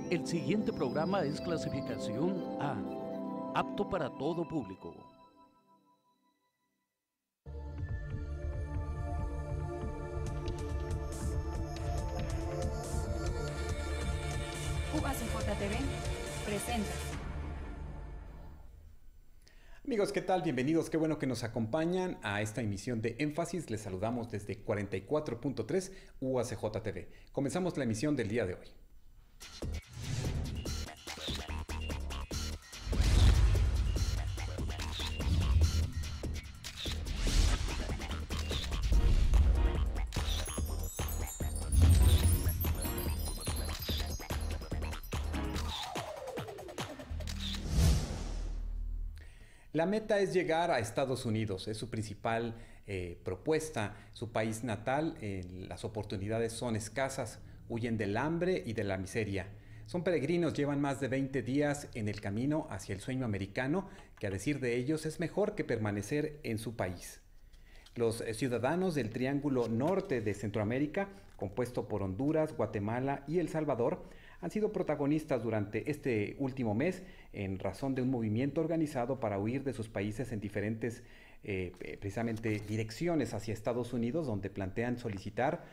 El siguiente programa es clasificación A, apto para todo público. UACJ-TV presenta. Amigos, ¿qué tal? Bienvenidos, qué bueno que nos acompañan a esta emisión de Énfasis. Les saludamos desde 44.3 UACJ-TV. Comenzamos la emisión del día de hoy. La meta es llegar a Estados Unidos, es su principal propuesta, su país natal. Las oportunidades son escasas, huyen del hambre y de la miseria. Son peregrinos, llevan más de 20 días en el camino hacia el sueño americano, que a decir de ellos es mejor que permanecer en su país. Los ciudadanos del Triángulo Norte de Centroamérica, compuesto por Honduras, Guatemala y El Salvador, han sido protagonistas durante este último mes en razón de un movimiento organizado para huir de sus países en diferentes precisamente direcciones hacia Estados Unidos, donde plantean solicitar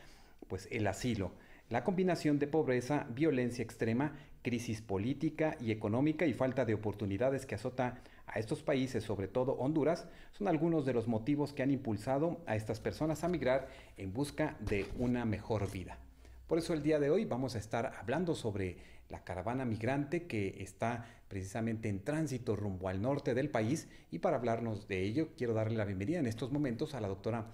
pues el asilo. La combinación de pobreza, violencia extrema, crisis política y económica y falta de oportunidades que azota a estos países, sobre todo Honduras, son algunos de los motivos que han impulsado a estas personas a migrar en busca de una mejor vida. Por eso el día de hoy vamos a estar hablando sobre la caravana migrante que está precisamente en tránsito rumbo al norte del país, y para hablarnos de ello quiero darle la bienvenida en estos momentos a la doctora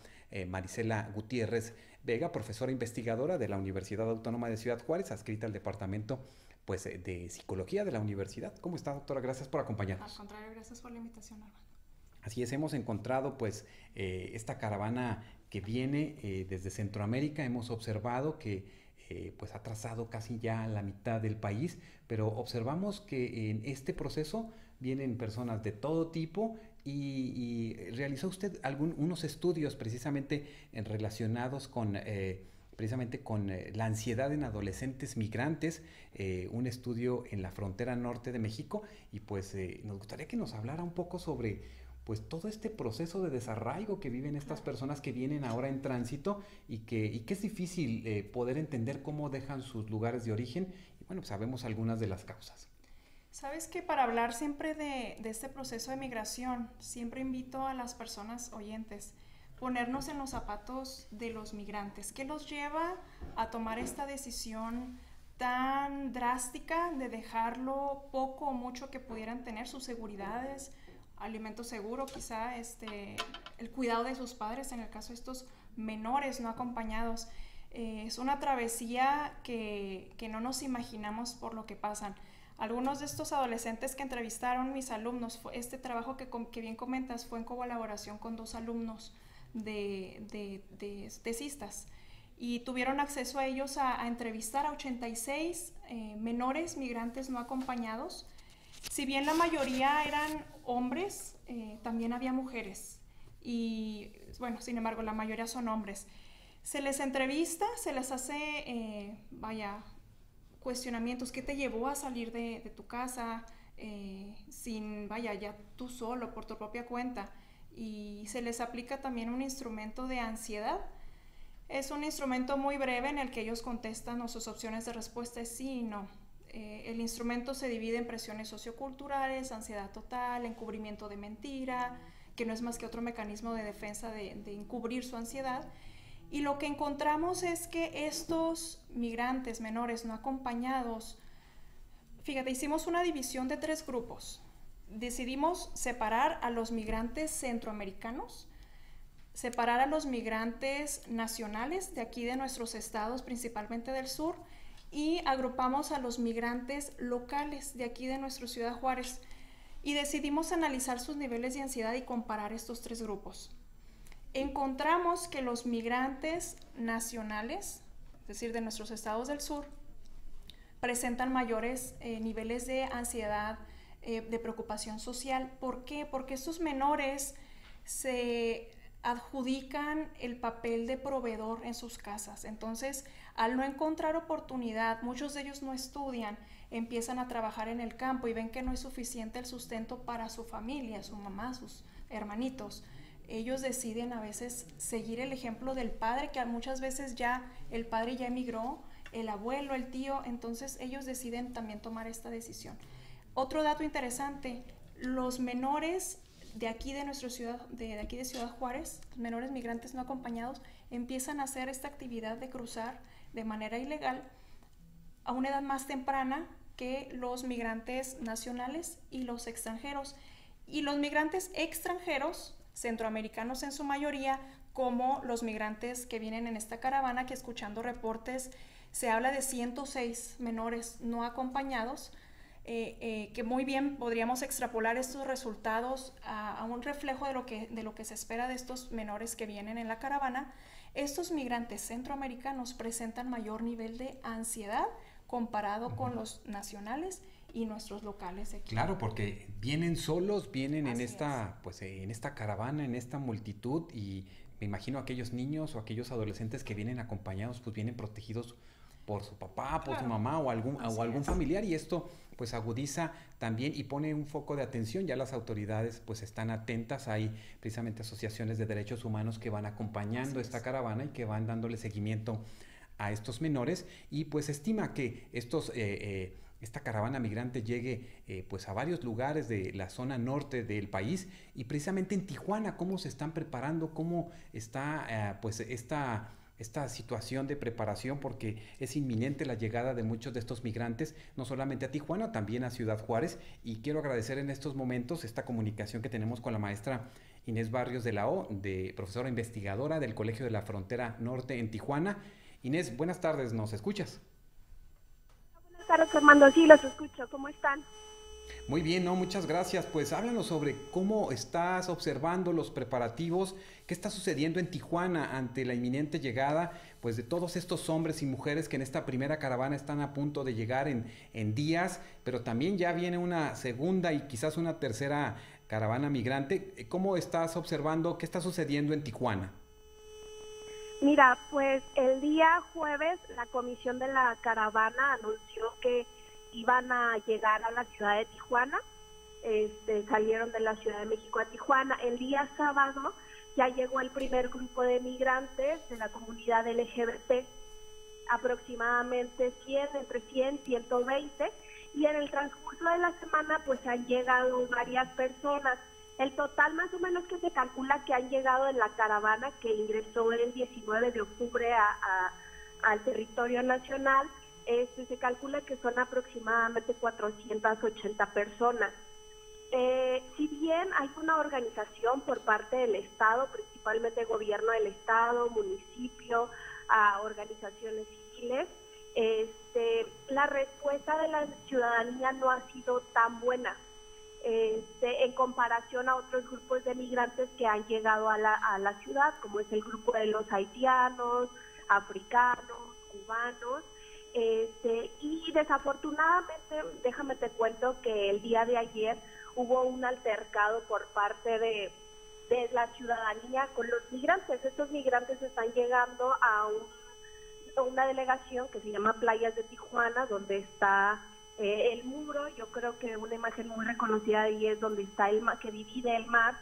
Marisela Gutiérrez Vega, profesora investigadora de la Universidad Autónoma de Ciudad Juárez, adscrita al departamento de Psicología de la universidad. ¿Cómo está, doctora? Gracias por acompañarnos. Al contrario, gracias por la invitación, Armando. Así es, hemos encontrado esta caravana que viene desde Centroamérica. Hemos observado que ha trazado casi ya la mitad del país, pero observamos que en este proceso vienen personas de todo tipo y realizó usted unos estudios precisamente relacionados con la ansiedad en adolescentes migrantes, un estudio en la frontera norte de México, y nos gustaría que nos hablara un poco sobre todo este proceso de desarraigo que viven estas personas que vienen ahora en tránsito y que es difícil poder entender cómo dejan sus lugares de origen, y sabemos algunas de las causas. Sabes que para hablar siempre de este proceso de migración, siempre invito a las personas oyentes ponernos en los zapatos de los migrantes. ¿Qué los lleva a tomar esta decisión tan drástica de dejarlo poco o mucho que pudieran tener, sus seguridades, alimento seguro, quizá el cuidado de sus padres en el caso de estos menores no acompañados? Es una travesía que no nos imaginamos por lo que pasan. Algunos de estos adolescentes que entrevistaron mis alumnos, este trabajo que bien comentas fue en colaboración con 2 alumnos de tesistas, y tuvieron acceso a ellos a entrevistar a 86 menores migrantes no acompañados. Si bien la mayoría eran hombres, también había mujeres, y sin embargo la mayoría son hombres. Se les entrevista, se les hace cuestionamientos. ¿Qué te llevó a salir de tu casa ya tú solo, por tu propia cuenta? Y se les aplica también un instrumento de ansiedad. Es un instrumento muy breve en el que ellos contestan, o sus opciones de respuesta es sí y no. El instrumento se divide en presiones socioculturales, ansiedad total, encubrimiento de mentira, que no es más que otro mecanismo de defensa de encubrir su ansiedad. Y lo que encontramos es que estos migrantes menores no acompañados, fíjate, hicimos una división de 3 grupos. Decidimos separar a los migrantes centroamericanos, separar a los migrantes nacionales de aquí de nuestros estados, principalmente del sur, y agrupamos a los migrantes locales de aquí de nuestra ciudad Juárez, y decidimos analizar sus niveles de ansiedad y comparar estos 3 grupos. Encontramos que los migrantes nacionales, es decir, de nuestros estados del sur, presentan mayores niveles de ansiedad, de preocupación social. ¿Por qué? Porque estos menores se adjudican el papel de proveedor en sus casas. Entonces, al no encontrar oportunidad, muchos de ellos no estudian, empiezan a trabajar en el campo y ven que no es suficiente el sustento para su familia, su mamá, sus hermanitos. Ellos deciden a veces seguir el ejemplo del padre, que muchas veces ya el padre ya emigró, el abuelo, el tío, entonces ellos deciden también tomar esta decisión. Otro dato interesante, los menores de aquí de nuestra ciudad, de aquí de Ciudad Juárez, los menores migrantes no acompañados, empiezan a hacer esta actividad de cruzar de manera ilegal a una edad más temprana que los migrantes nacionales y los extranjeros. Y los migrantes extranjeros, centroamericanos en su mayoría, como los migrantes que vienen en esta caravana, que escuchando reportes se habla de 106 menores no acompañados, que muy bien podríamos extrapolar estos resultados a un reflejo de lo que se espera de estos menores que vienen en la caravana. Estos migrantes centroamericanos presentan mayor nivel de ansiedad comparado con los nacionales y nuestros locales aquí. Claro, porque vienen solos, vienen en esta, es. pues, en esta caravana, en esta multitud, y me imagino aquellos niños o aquellos adolescentes que vienen acompañados, pues vienen protegidos por su papá, por su mamá o algún familiar, y esto pues agudiza también y pone un foco de atención. Ya las autoridades pues están atentas, hay precisamente asociaciones de derechos humanos que van acompañando esta caravana y que van dándole seguimiento a estos menores, y pues estima que esta caravana migrante llegue pues a varios lugares de la zona norte del país, y precisamente en Tijuana, cómo se están preparando, cómo está pues esta situación de preparación, porque es inminente la llegada de muchos de estos migrantes, no solamente a Tijuana, también a Ciudad Juárez. Y quiero agradecer en estos momentos esta comunicación que tenemos con la maestra Inés Barrios de la O, profesora investigadora del Colegio de la Frontera Norte en Tijuana. Inés, buenas tardes, ¿nos escuchas? Buenas tardes, Armando, sí, los escucho, ¿cómo están? Muy bien, ¿no? Muchas gracias. Pues háblanos sobre cómo estás observando los preparativos, qué está sucediendo en Tijuana ante la inminente llegada pues de todos estos hombres y mujeres que en esta primera caravana están a punto de llegar en días, pero también ya viene una segunda y quizás una tercera caravana migrante. ¿Cómo estás observando qué está sucediendo en Tijuana? Mira, pues el día jueves la comisión de la caravana anunció que iban a llegar a la ciudad de Tijuana, salieron de la Ciudad de México a Tijuana. El día sábado ya llegó el primer grupo de migrantes de la comunidad LGBT, aproximadamente 100, entre 100 y 120, y en el transcurso de la semana pues han llegado varias personas. El total más o menos que se calcula que han llegado en la caravana que ingresó el 19 de octubre al territorio nacional, se calcula que son aproximadamente 480 personas. Si bien hay una organización por parte del Estado, principalmente gobierno del Estado, municipio, organizaciones civiles, la respuesta de la ciudadanía no ha sido tan buena en comparación a otros grupos de migrantes que han llegado a la ciudad, como es el grupo de los haitianos, africanos, cubanos. Y desafortunadamente, déjame te cuento que el día de ayer hubo un altercado por parte de la ciudadanía con los migrantes. Estos migrantes están llegando a una delegación que se llama Playas de Tijuana, donde está el muro. Yo creo que una imagen muy reconocida de ahí es donde está el mar que divide el mar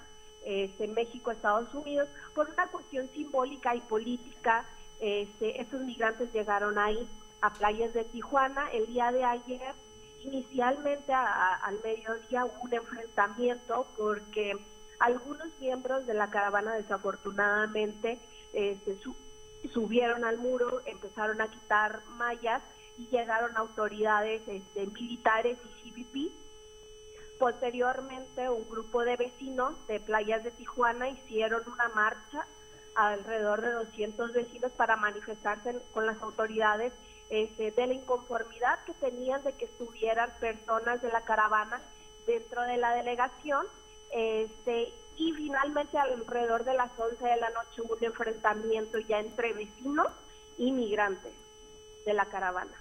México, Estados Unidos. Por una cuestión simbólica y política, estos migrantes llegaron ahí a Playas de Tijuana. El día de ayer, inicialmente al mediodía, hubo un enfrentamiento porque algunos miembros de la caravana desafortunadamente subieron al muro, empezaron a quitar mallas y llegaron autoridades militares y CBP. Posteriormente, un grupo de vecinos de Playas de Tijuana hicieron una marcha, alrededor de 200 vecinos, para manifestarse con las autoridades de la inconformidad que tenían de que estuvieran personas de la caravana dentro de la delegación, y finalmente alrededor de las 11 de la noche hubo un enfrentamiento ya entre vecinos y migrantes de la caravana.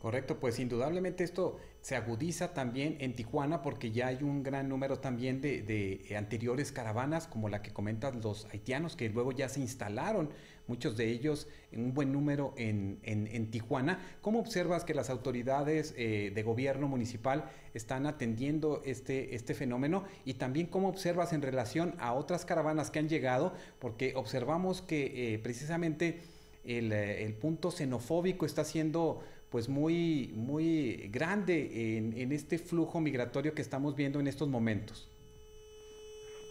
Correcto, pues indudablemente esto se agudiza también en Tijuana porque ya hay un gran número también de anteriores caravanas como la que comentan los haitianos que luego ya se instalaron, muchos de ellos en un buen número en Tijuana. ¿Cómo observas que las autoridades de gobierno municipal están atendiendo este fenómeno? Y también cómo observas en relación a otras caravanas que han llegado, porque observamos que precisamente el punto xenofóbico está siendo pues muy grande en este flujo migratorio que estamos viendo en estos momentos.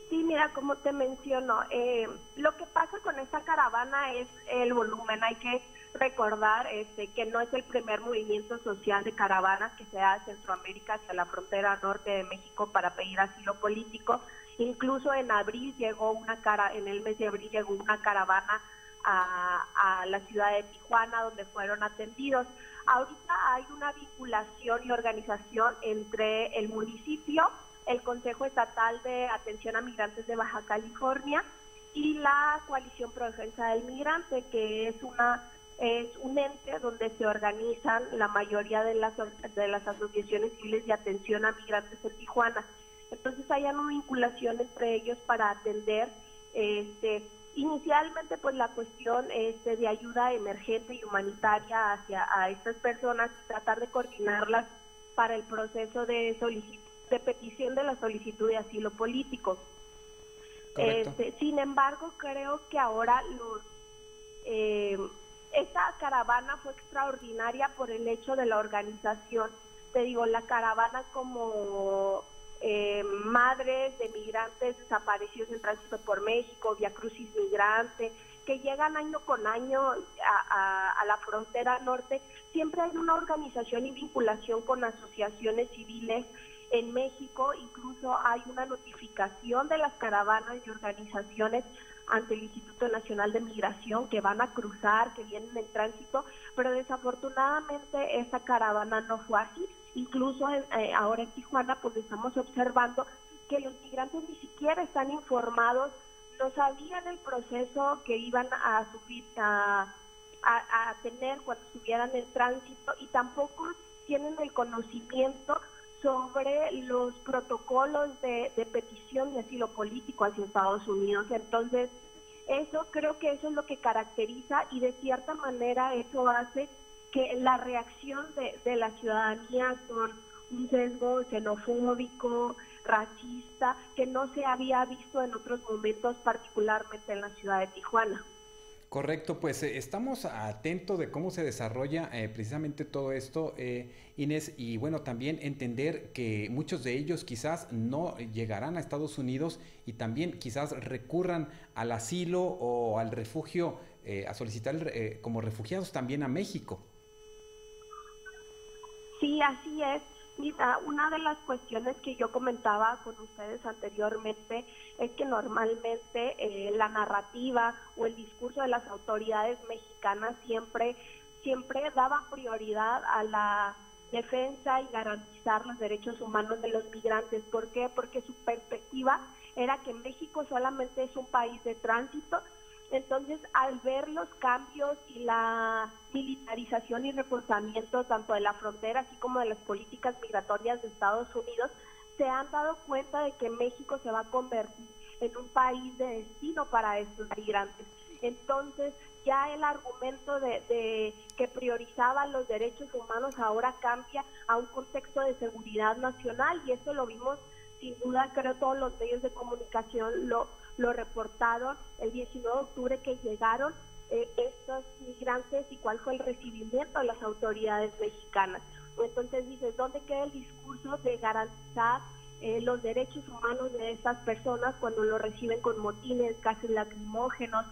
Sí, mira, como te menciono, lo que pasa con esta caravana es el volumen. Hay que recordar que no es el primer movimiento social de caravanas que se da de Centroamérica hacia la frontera norte de México para pedir asilo político. Incluso en el mes de abril llegó una caravana a la ciudad de Tijuana, donde fueron atendidos. Ahorita hay una vinculación y organización entre el municipio, el Consejo Estatal de Atención a Migrantes de Baja California y la Coalición Pro Defensa del Migrante, que es un ente donde se organizan la mayoría de las asociaciones civiles de atención a migrantes en Tijuana. Entonces hay una vinculación entre ellos para atender inicialmente pues la cuestión de ayuda emergente y humanitaria a estas personas, tratar de coordinarlas para el proceso de petición de la solicitud de asilo político. Sin embargo, creo que ahora esta caravana fue extraordinaria por el hecho de la organización. Te digo, la caravana como madres de migrantes desaparecidos en tránsito por México, Vía Crucis Migrante, que llegan año con año a la frontera norte. Siempre hay una organización y vinculación con asociaciones civiles en México. Incluso hay una notificación de las caravanas y organizaciones ante el Instituto Nacional de Migración que van a cruzar, que vienen en tránsito, pero desafortunadamente esa caravana no fue así. Incluso ahora en Tijuana pues estamos observando que los migrantes ni siquiera están informados, no sabían el proceso que iban a tener cuando estuvieran en tránsito y tampoco tienen el conocimiento sobre los protocolos de petición de asilo político hacia Estados Unidos. Entonces, creo que eso es lo que caracteriza y de cierta manera eso hace que la reacción de la ciudadanía con un sesgo xenofóbico, racista, que no se había visto en otros momentos, particularmente en la ciudad de Tijuana. Correcto, pues estamos atentos de cómo se desarrolla precisamente todo esto, Inés, y bueno, también entender que muchos de ellos quizás no llegarán a Estados Unidos y también quizás recurran al asilo o al refugio, a solicitar como refugiados también a México. Sí, así es. Mira, una de las cuestiones que yo comentaba con ustedes anteriormente es que normalmente la narrativa o el discurso de las autoridades mexicanas siempre daba prioridad a la defensa y garantizar los derechos humanos de los migrantes. ¿Por qué? Porque su perspectiva era que México solamente es un país de tránsito. Entonces, al ver los cambios y la militarización y reforzamiento tanto de la frontera así como de las políticas migratorias de Estados Unidos, se han dado cuenta de que México se va a convertir en un país de destino para estos migrantes. Entonces, ya el argumento de que priorizaba los derechos humanos ahora cambia a un contexto de seguridad nacional, y eso lo vimos sin duda, creo todos los medios de comunicación lo reportaron el 19 de octubre que llegaron estos migrantes y cuál fue el recibimiento de las autoridades mexicanas. Entonces dices, ¿dónde queda el discurso de garantizar los derechos humanos de estas personas cuando lo reciben con motines, gases lacrimógenos,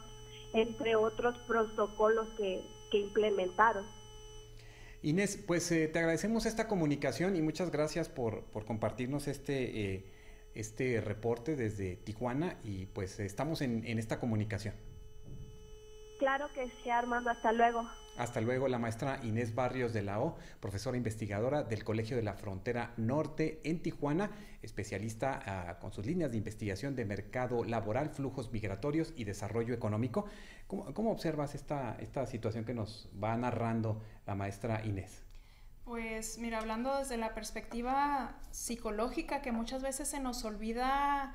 entre otros protocolos que implementaron? Inés, pues te agradecemos esta comunicación y muchas gracias por compartirnos este reporte desde Tijuana, y pues estamos en esta comunicación. Claro que sí, Armando, hasta luego. Hasta luego, la maestra Inés Barrios de la O, profesora investigadora del Colegio de la Frontera Norte en Tijuana, especialista con sus líneas de investigación de mercado laboral, flujos migratorios y desarrollo económico. ¿Cómo observas esta situación que nos va narrando la maestra Inés? Pues mira, hablando desde la perspectiva psicológica, que muchas veces se nos olvida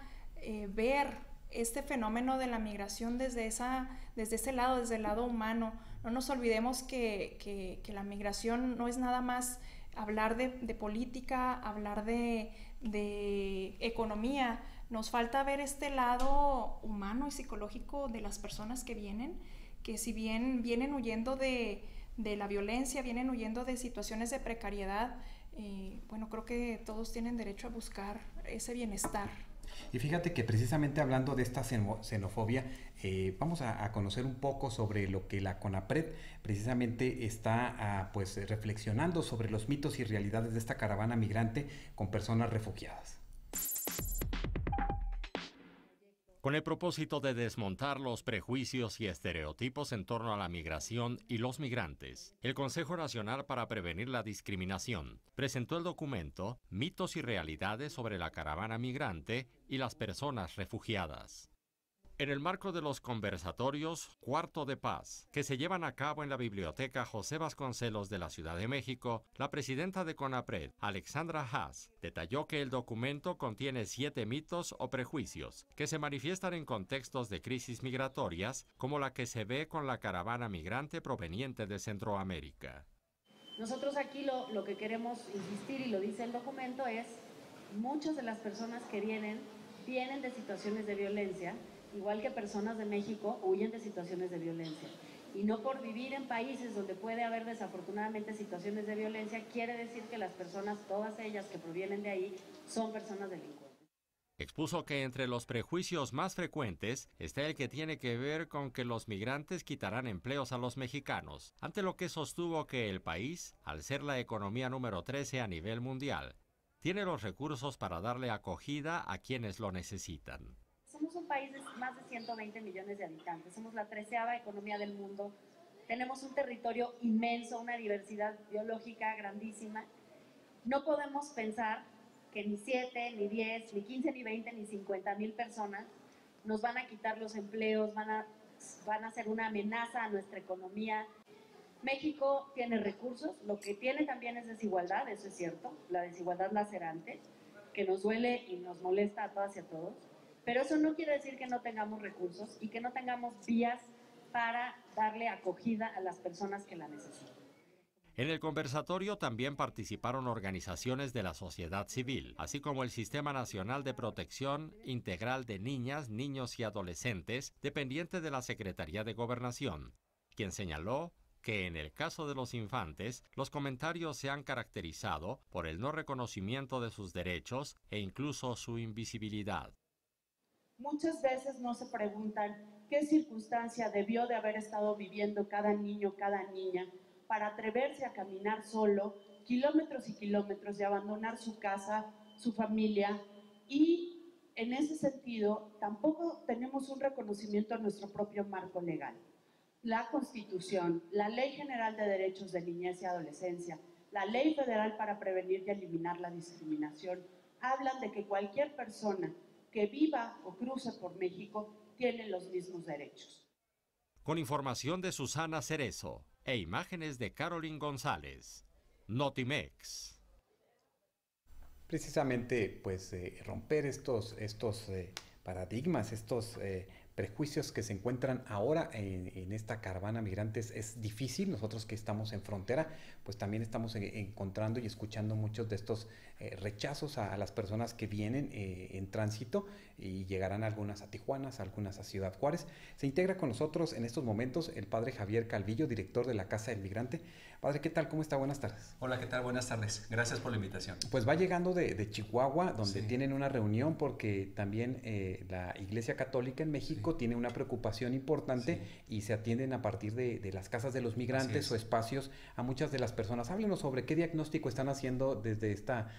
ver este fenómeno de la migración desde ese lado, desde el lado humano. No nos olvidemos que la migración no es nada más hablar de política, hablar de economía. Nos falta ver este lado humano y psicológico de las personas que vienen, que si bien vienen huyendo de la violencia, vienen huyendo de situaciones de precariedad, bueno, creo que todos tienen derecho a buscar ese bienestar. Y fíjate que precisamente hablando de esta xenofobia, vamos a conocer un poco sobre lo que la CONAPRED precisamente está pues reflexionando sobre los mitos y realidades de esta caravana migrante con personas refugiadas. Con el propósito de desmontar los prejuicios y estereotipos en torno a la migración y los migrantes, el Consejo Nacional para Prevenir la Discriminación presentó el documento Mitos y Realidades sobre la Caravana Migrante y las Personas Refugiadas. En el marco de los conversatorios Cuarto de Paz, que se llevan a cabo en la Biblioteca José Vasconcelos de la Ciudad de México, la presidenta de CONAPRED, Alexandra Haas, detalló que el documento contiene 7 mitos o prejuicios que se manifiestan en contextos de crisis migratorias, como la que se ve con la caravana migrante proveniente de Centroamérica. Nosotros aquí lo que queremos insistir, y lo dice el documento, es muchas de las personas que vienen de situaciones de violencia, igual que personas de México huyen de situaciones de violencia. Y no por vivir en países donde puede haber desafortunadamente situaciones de violencia, quiere decir que las personas, todas ellas que provienen de ahí, son personas delincuentes. Expuso que entre los prejuicios más frecuentes está el que tiene que ver con que los migrantes quitarán empleos a los mexicanos, ante lo que sostuvo que el país, al ser la economía número 13 a nivel mundial, tiene los recursos para darle acogida a quienes lo necesitan. Somos un país de más de 120 millones de habitantes, somos la 13ª economía del mundo, tenemos un territorio inmenso, una diversidad biológica grandísima. No podemos pensar que ni 7, ni 10, ni 15, ni 20, ni 50,000 personas nos van a quitar los empleos, van a ser una amenaza a nuestra economía. México tiene recursos, lo que tiene también es desigualdad, eso es cierto, la desigualdad lacerante, que nos duele y nos molesta a todas y a todos. Pero eso no quiere decir que no tengamos recursos y que no tengamos vías para darle acogida a las personas que la necesitan. En el conversatorio también participaron organizaciones de la sociedad civil, así como el Sistema Nacional de Protección Integral de Niñas, Niños y Adolescentes, dependiente de la Secretaría de Gobernación, quien señaló que en el caso de los infantes, los comentarios se han caracterizado por el no reconocimiento de sus derechos e incluso su invisibilidad. Muchas veces no se preguntan qué circunstancia debió de haber estado viviendo cada niño, cada niña, para atreverse a caminar solo kilómetros y kilómetros y abandonar su casa, su familia. Y en ese sentido tampoco tenemos un reconocimiento a nuestro propio marco legal. La Constitución, la Ley General de Derechos de Niñez y Adolescencia, la Ley Federal para Prevenir y Eliminar la Discriminación, hablan de que cualquier persona que viva o cruce por México tiene los mismos derechos. Con información de Susana Cerezo e imágenes de Caroline González, Notimex. Precisamente, pues, romper estos paradigmas, estos prejuicios que se encuentran ahora en esta caravana migrantes es difícil. Nosotros que estamos en frontera, pues también estamos encontrando y escuchando muchos de estos rechazos a las personas que vienen en tránsito y llegarán algunas a Tijuana, algunas a Ciudad Juárez. Se integra con nosotros en estos momentos el padre Javier Calvillo, director de la Casa del Migrante. Padre, ¿qué tal? ¿Cómo está? Buenas tardes. Hola, ¿qué tal? Buenas tardes. Gracias por la invitación. Pues va llegando de Chihuahua, donde Sí. tienen una reunión porque también la Iglesia Católica en México tiene una preocupación importante y se atienden a partir de las casas de los migrantes o espacios a muchas de las personas. Háblenos sobre qué diagnóstico están haciendo desde esta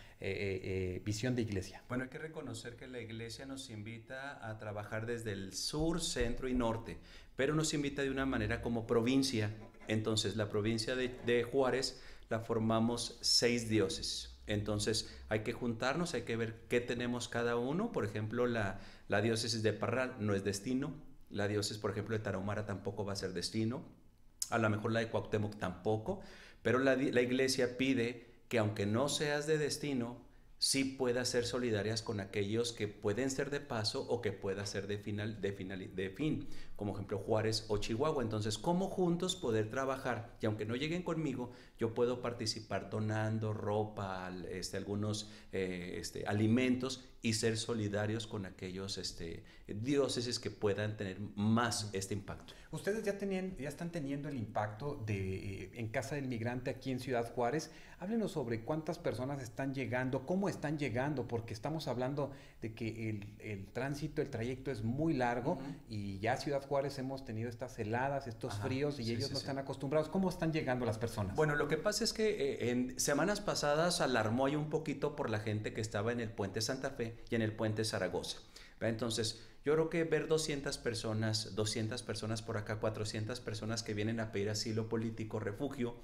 visión de Iglesia. Bueno, hay que reconocer que la Iglesia nos invita a trabajar desde el sur, centro y norte, pero nos invita de una manera como provincia. Entonces, la provincia de Juárez la formamos 6 diócesis. Entonces, hay que juntarnos, hay que ver qué tenemos cada uno. Por ejemplo, la diócesis de Parral no es destino. La diócesis, por ejemplo, de Tarahumara tampoco va a ser destino. a lo mejor la de Cuauhtémoc tampoco, pero la iglesia pide que aunque no seas de destino, sí puedas ser solidarias con aquellos que pueden ser de paso o que pueda ser de fin, como ejemplo Juárez o Chihuahua. Entonces, ¿cómo juntos poder trabajar? Y aunque no lleguen conmigo, yo puedo participar donando ropa, algunos alimentos y ser solidarios con aquellos diócesis que puedan tener más este impacto. Ustedes ya están teniendo el impacto en Casa del Migrante aquí en Ciudad Juárez. Háblenos sobre cuántas personas están llegando, cómo están llegando, porque estamos hablando de que el tránsito, el trayecto es muy largo y ya Ciudad Juárez hemos tenido estas heladas, estos fríos y ellos no están acostumbrados. ¿Cómo están llegando las personas? Bueno, lo que pasa es que en semanas pasadas alarmó ahí un poquito por la gente que estaba en el Puente Santa Fe y en el Puente Zaragoza. Entonces, yo creo que ver 200 personas por acá, 400 personas que vienen a pedir asilo político, refugio,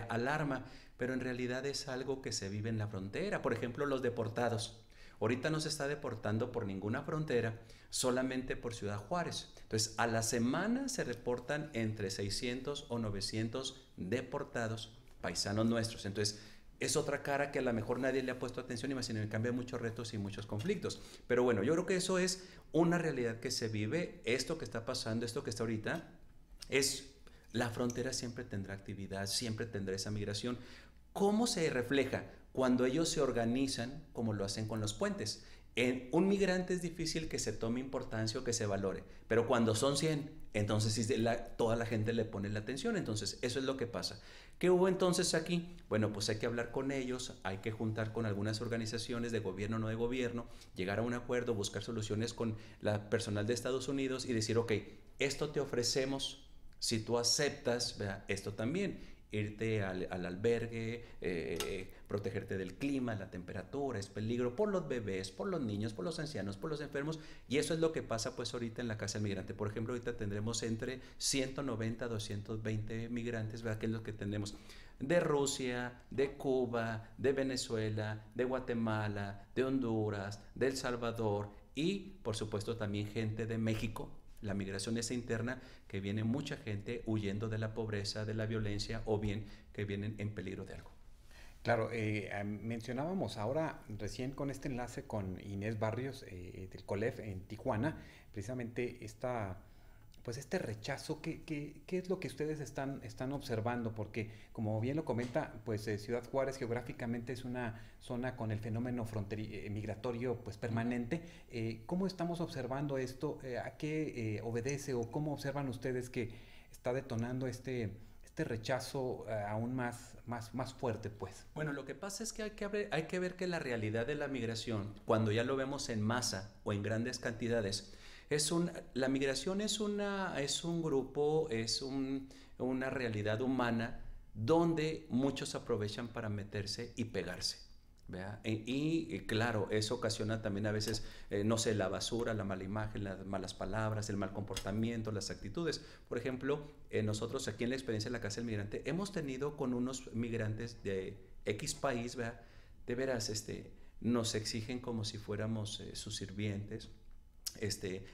alarma, pero en realidad es algo que se vive en la frontera. Por ejemplo, los deportados. Ahorita no se está deportando por ninguna frontera, solamente por Ciudad Juárez. Entonces, a la semana se reportan entre 600 o 900 deportados, paisanos nuestros. Entonces, es otra cara que a lo mejor nadie le ha puesto atención y más en el cambio hay muchos retos y muchos conflictos. Pero bueno, yo creo que eso es una realidad que se vive. Esto que está pasando, esto que está ahorita, la frontera siempre tendrá actividad, siempre tendrá esa migración. ¿Cómo se refleja? Cuando ellos se organizan, como lo hacen con los puentes. En un migrante es difícil que se tome importancia o que se valore, pero cuando son 100, entonces sí, toda la gente le pone la atención. Entonces, eso es lo que pasa. ¿Qué hubo entonces aquí? Bueno, pues hay que hablar con ellos, hay que juntar con algunas organizaciones de gobierno o no de gobierno, llegar a un acuerdo, buscar soluciones con la personal de Estados Unidos y decir, ok, esto te ofrecemos, si tú aceptas, esto también. Irte al albergue, protegerte del clima, la temperatura, es peligro por los bebés, por los niños, por los ancianos, por los enfermos, y eso es lo que pasa pues ahorita en la Casa del Migrante. Por ejemplo, ahorita tendremos entre 190 a 220 migrantes, ¿verdad? Que es lo que tenemos de Rusia, de Cuba, de Venezuela, de Guatemala, de Honduras, de El Salvador y por supuesto también gente de México. La migración es interna, que viene mucha gente huyendo de la pobreza, de la violencia o bien que vienen en peligro de algo. Claro, mencionábamos ahora recién con este enlace con Inés Barrios del COLEF en Tijuana, precisamente este rechazo. ¿Qué es lo que ustedes están observando? Porque como bien lo comenta, pues Ciudad Juárez geográficamente es una zona con el fenómeno migratorio pues permanente. ¿Cómo estamos observando esto? ¿A qué obedece o cómo observan ustedes que está detonando este rechazo aún más fuerte, pues? Bueno, lo que pasa es que hay que ver que la realidad de la migración, cuando ya lo vemos en masa o en grandes cantidades, la migración es un grupo, una realidad humana donde muchos aprovechan para meterse y pegarse. ¿Verdad? Y claro, eso ocasiona también a veces, la basura, la mala imagen, las malas palabras, el mal comportamiento, las actitudes. Por ejemplo, nosotros aquí en la experiencia de la Casa del Migrante hemos tenido con unos migrantes de X país, ¿verdad? De veras, nos exigen como si fuéramos sus sirvientes.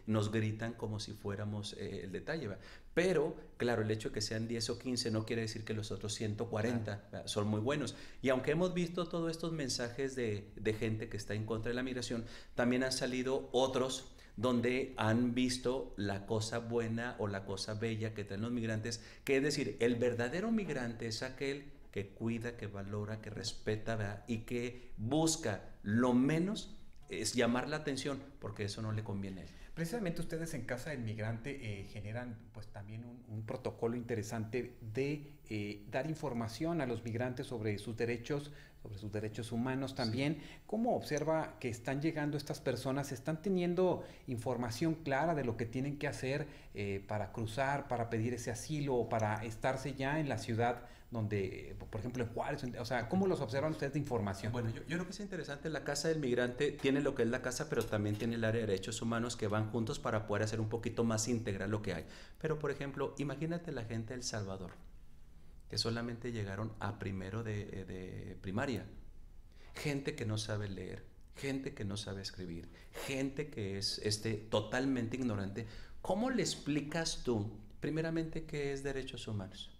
Nos gritan como si fuéramos el detalle, ¿verdad? Pero, claro, el hecho de que sean 10 o 15 no quiere decir que los otros 140 son muy buenos. Y aunque hemos visto todos estos mensajes de gente que está en contra de la migración, también han salido otros donde han visto la cosa buena o la cosa bella que traen los migrantes, que es decir, el verdadero migrante es aquel que cuida, que valora, que respeta, ¿verdad? Y que busca lo menos es llamar la atención, porque eso no le conviene a él. Precisamente ustedes en Casa del Migrante generan pues también un protocolo interesante de dar información a los migrantes sobre sus derechos humanos también. Sí. ¿Cómo observa que están llegando estas personas? ¿Están teniendo información clara de lo que tienen que hacer para cruzar, para pedir ese asilo o para estarse ya en la ciudad donde, por ejemplo, en Juárez? O sea, ¿cómo los observan ustedes de información? Bueno, yo creo que es interesante. La Casa del Migrante tiene lo que es la casa, pero también tiene el área de derechos humanos que van juntos para poder hacer un poquito más integral lo que hay. Pero, por ejemplo, imagínate la gente de El Salvador, que solamente llegaron a primero de primaria. Gente que no sabe leer, gente que no sabe escribir, gente que es totalmente ignorante. ¿Cómo le explicas tú, primeramente, qué es derechos humanos?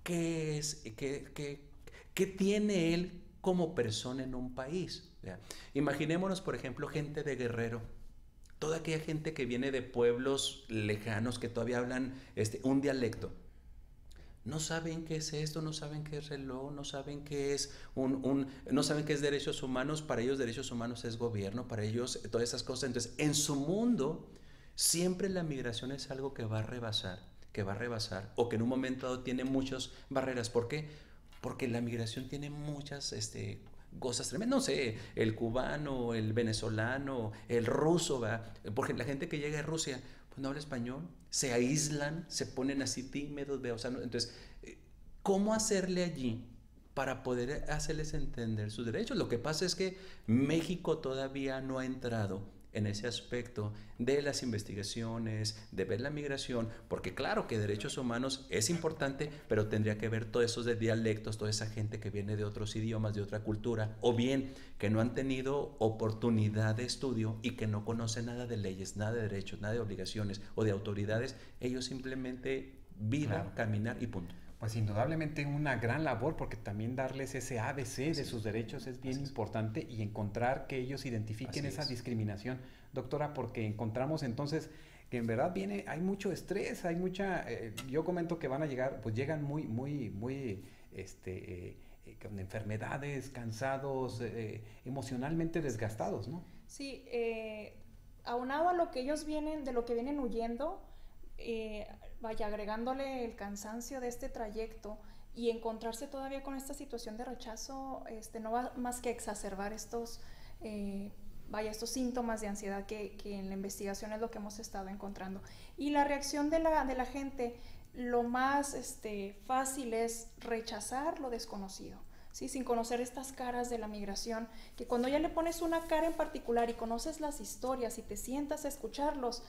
qué es, qué tiene él como persona en un país. ¿Ya? Imaginémonos, por ejemplo, gente de Guerrero, toda aquella gente que viene de pueblos lejanos que todavía hablan un dialecto. No saben qué es esto, no saben qué es reloj, no saben qué es no saben qué es derechos humanos. Para ellos derechos humanos es gobierno, para ellos todas esas cosas. Entonces, en su mundo siempre la migración es algo que va a rebasar, o que en un momento dado tiene muchas barreras. ¿Por qué? Porque la migración tiene muchas cosas tremendas. No sé, el cubano, el venezolano, el ruso, ¿verdad? Porque la gente que llega de Rusia pues no habla español, se aíslan, se ponen así tímidos, o sea, entonces, ¿cómo hacerle allí para poder hacerles entender sus derechos? Lo que pasa es que México todavía no ha entrado en ese aspecto de las investigaciones, de ver la migración, porque claro que derechos humanos es importante, pero tendría que ver todos esos de dialectos, toda esa gente que viene de otros idiomas, de otra cultura, o bien que no han tenido oportunidad de estudio y que no conocen nada de leyes, nada de derechos, nada de obligaciones o de autoridades. Ellos simplemente vida, caminar y punto. Pues indudablemente una gran labor, porque también darles ese ABC de sus derechos es bien importante, y encontrar que ellos identifiquen esa discriminación, doctora, porque encontramos entonces que en verdad hay mucho estrés, hay mucha, yo comento que van a llegar, pues llegan muy con enfermedades, cansados, emocionalmente desgastados, ¿no? Sí, aunado a lo que ellos de lo que vienen huyendo, agregándole el cansancio de este trayecto y encontrarse todavía con esta situación de rechazo, no va más que exacerbar estos síntomas de ansiedad que en la investigación es lo que hemos estado encontrando. Y la reacción de la gente, lo más fácil es rechazar lo desconocido, ¿sí? Sin conocer estas caras de la migración, que cuando ya le pones una cara en particular y conoces las historias y te sientas a escucharlos,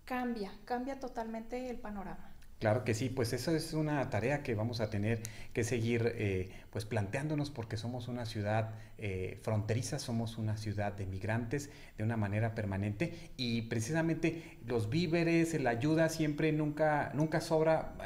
cambia totalmente el panorama. Claro que sí, pues eso es una tarea que vamos a tener que seguir pues planteándonos, porque somos una ciudad fronteriza, somos una ciudad de migrantes de una manera permanente, y precisamente los víveres, la ayuda siempre nunca sobra.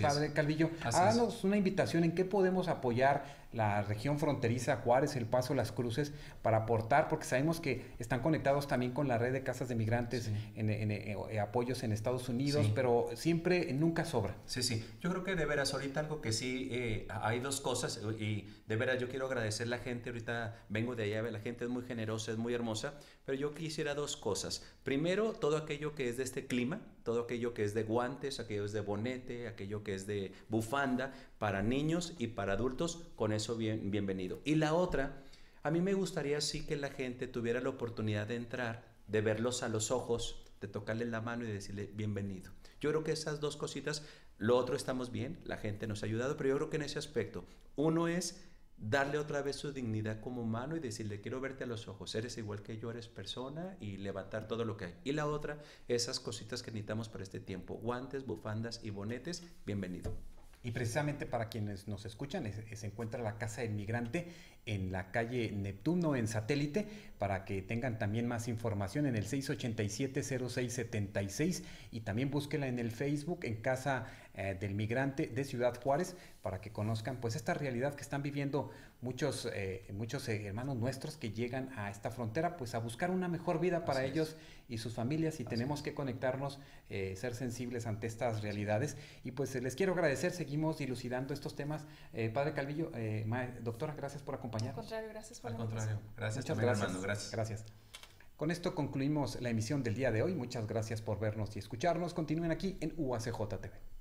Padre Calvillo, háganos una invitación en qué podemos apoyar la región fronteriza, Juárez, El Paso, Las Cruces, para aportar, porque sabemos que están conectados también con la red de casas de migrantes, en apoyos en Estados Unidos, pero siempre, nunca sobra. Sí, yo creo que de veras ahorita algo que sí, hay dos cosas, y de veras yo quiero agradecer a la gente. Ahorita vengo de allá, la gente es muy generosa, es muy hermosa, pero yo quisiera dos cosas. Primero, todo aquello que es de este clima, todo aquello que es de guantes, aquello es de bonete, aquello que es de bufanda, para niños y para adultos, con eso bienvenido. Y la otra, a mí me gustaría sí que la gente tuviera la oportunidad de entrar, de verlos a los ojos, de tocarle la mano y de decirle bienvenido. Yo creo que esas dos cositas, lo otro estamos bien, la gente nos ha ayudado, pero yo creo que en ese aspecto, uno es darle otra vez su dignidad como humano y decirle, quiero verte a los ojos, eres igual que yo, eres persona, y levantar todo lo que hay. Y la otra, esas cositas que necesitamos para este tiempo, guantes, bufandas y bonetes, bienvenido. Y precisamente para quienes nos escuchan, se encuentra la Casa del Migrante en la calle Neptuno, en Satélite, para que tengan también más información en el 687-0676, y también búsquela en el Facebook, en Casa del Migrante de Ciudad Juárez, para que conozcan pues esta realidad que están viviendo muchos hermanos nuestros que llegan a esta frontera, pues a buscar una mejor vida para ellos y sus familias, y tenemos que conectarnos, ser sensibles ante estas realidades. Y pues les quiero agradecer, seguimos dilucidando estos temas. Padre Calvillo, doctora, gracias por acompañarnos. Al contrario, gracias por la invitación. Gracias. Muchas gracias, hermano, gracias. Con esto concluimos la emisión del día de hoy. Muchas gracias por vernos y escucharnos. Continúen aquí en UACJ TV.